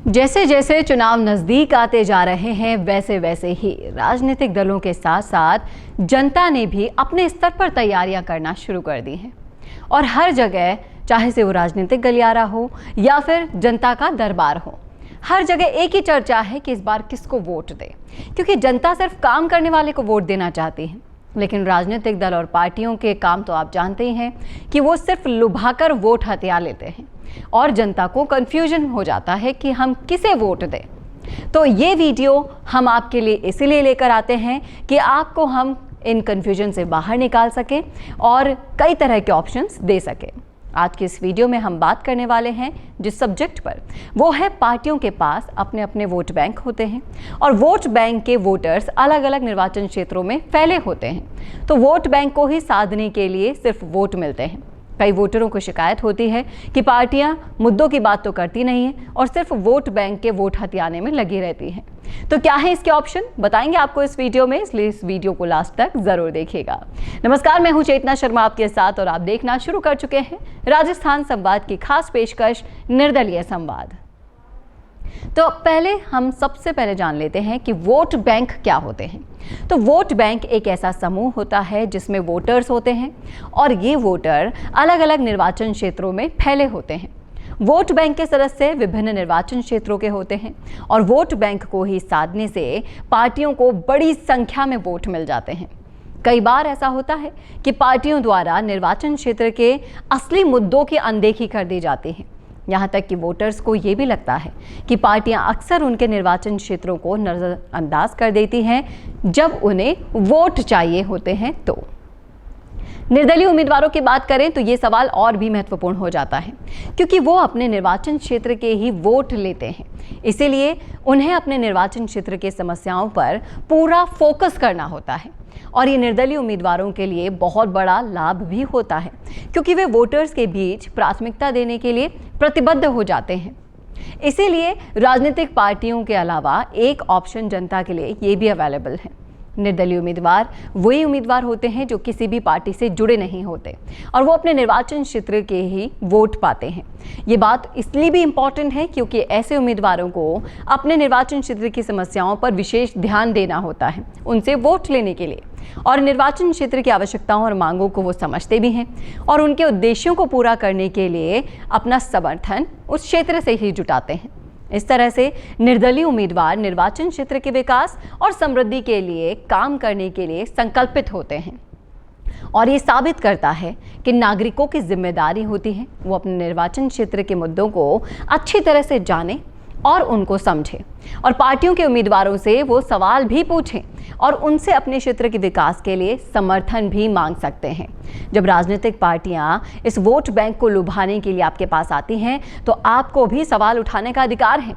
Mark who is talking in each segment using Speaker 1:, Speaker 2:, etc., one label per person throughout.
Speaker 1: जैसे जैसे चुनाव नज़दीक आते जा रहे हैं वैसे वैसे ही राजनीतिक दलों के साथ साथ जनता ने भी अपने स्तर पर तैयारियां करना शुरू कर दी हैं। और हर जगह, चाहे से वो राजनीतिक गलियारा हो या फिर जनता का दरबार हो, हर जगह एक ही चर्चा है कि इस बार किसको वोट दे, क्योंकि जनता सिर्फ काम करने वाले को वोट देना चाहती है। लेकिन राजनीतिक दल और पार्टियों के काम तो आप जानते ही हैं कि वो सिर्फ लुभाकर वोट हथिया लेते हैं और जनता को कंफ्यूजन हो जाता है कि हम किसे वोट दें। तो ये वीडियो हम आपके लिए इसीलिए लेकर आते हैं कि आपको हम इन कंफ्यूजन से बाहर निकाल सकें और कई तरह के ऑप्शंस दे सकें। आज की इस वीडियो में हम बात करने वाले हैं जिस सब्जेक्ट पर, वो है पार्टियों के पास अपने अपने वोट बैंक होते हैं और वोट बैंक के वोटर्स अलग अलग निर्वाचन क्षेत्रों में फैले होते हैं। तो वोट बैंक को ही साधने के लिए सिर्फ वोट मिलते हैं। कई वोटरों को शिकायत होती है कि पार्टियां मुद्दों की बात तो करती नहीं हैं और सिर्फ वोट बैंक के वोट हथियाने में लगी रहती हैं। तो क्या है इसके ऑप्शन, बताएंगे आपको इस वीडियो में, इसलिए इस वीडियो को लास्ट तक जरूर देखिएगा। नमस्कार, मैं हूं चेतना शर्मा आपके साथ और आप देखना शुरू कर चुके हैं राजस्थान संवाद की खास पेशकश निर्दलीय संवाद। तो पहले हम सबसे पहले जान लेते हैं कि वोट बैंक क्या होते हैं। तो वोट बैंक एक ऐसा समूह होता है जिसमें वोटर्स होते हैं और ये वोटर अलग अलग निर्वाचन क्षेत्रों में फैले होते हैं। वोट बैंक के सदस्य विभिन्न निर्वाचन क्षेत्रों के होते हैं और वोट बैंक को ही साधने से पार्टियों को बड़ी संख्या में वोट मिल जाते हैं। कई बार ऐसा होता है कि पार्टियों द्वारा निर्वाचन क्षेत्र के असली मुद्दों की अनदेखी कर दी जाती है। यहाँ तक कि वोटर्स को ये भी लगता है कि पार्टियां अक्सर उनके निर्वाचन क्षेत्रों को नज़रअंदाज कर देती हैं जब उन्हें वोट चाहिए होते हैं। तो निर्दलीय उम्मीदवारों की बात करें तो ये सवाल और भी महत्वपूर्ण हो जाता है, क्योंकि वो अपने निर्वाचन क्षेत्र के ही वोट लेते हैं। इसीलिए उन्हें अपने निर्वाचन क्षेत्र की समस्याओं पर पूरा फोकस करना होता है और ये निर्दलीय उम्मीदवारों के लिए बहुत बड़ा लाभ भी होता है, क्योंकि वे वोटर्स के बीच प्राथमिकता देने के लिए प्रतिबद्ध हो जाते हैं। इसीलिए राजनीतिक पार्टियों के अलावा एक ऑप्शन जनता के लिए ये भी अवेलेबल है। निर्दलीय उम्मीदवार वही उम्मीदवार होते हैं जो किसी भी पार्टी से जुड़े नहीं होते और वो अपने निर्वाचन क्षेत्र के ही वोट पाते हैं। ये बात इसलिए भी इम्पॉर्टेंट है क्योंकि ऐसे उम्मीदवारों को अपने निर्वाचन क्षेत्र की समस्याओं पर विशेष ध्यान देना होता है उनसे वोट लेने के लिए, और निर्वाचन क्षेत्र की आवश्यकताओं और मांगों को वो समझते भी हैं और उनके उद्देश्यों को पूरा करने के लिए अपना समर्थन उस क्षेत्र से ही जुटाते हैं। इस तरह से निर्दलीय उम्मीदवार निर्वाचन क्षेत्र के विकास और समृद्धि के लिए काम करने के लिए संकल्पित होते हैं और ये साबित करता है कि नागरिकों की जिम्मेदारी होती है वो अपने निर्वाचन क्षेत्र के मुद्दों को अच्छी तरह से जाने और उनको समझे और पार्टियों के उम्मीदवारों से वो सवाल भी पूछें और उनसे अपने क्षेत्र के विकास के लिए समर्थन भी मांग सकते हैं। जब राजनीतिक पार्टियां इस वोट बैंक को लुभाने के लिए आपके पास आती हैं तो आपको भी सवाल उठाने का अधिकार है।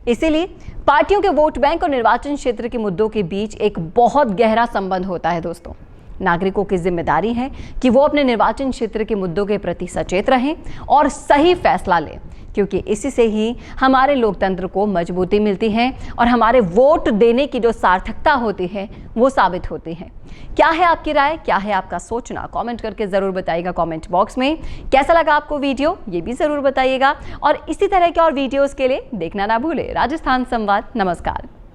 Speaker 1: इसीलिए पार्टियों के वोट बैंक और निर्वाचन क्षेत्र के मुद्दों के बीच एक बहुत गहरा संबंध होता है। दोस्तों, नागरिकों की जिम्मेदारी है कि वो अपने निर्वाचन क्षेत्र के मुद्दों के प्रति सचेत रहें और सही फैसला लें, क्योंकि इसी से ही हमारे लोकतंत्र को मजबूती मिलती है और हमारे वोट देने की जो सार्थकता होती है वो साबित होती है। क्या है आपकी राय, क्या है आपका सोचना, कमेंट करके ज़रूर बताइएगा कमेंट बॉक्स में। कैसा लगा आपको वीडियो ये भी ज़रूर बताइएगा और इसी तरह के और वीडियोज़ के लिए देखना ना भूलें राजस्थान संवाद। नमस्कार।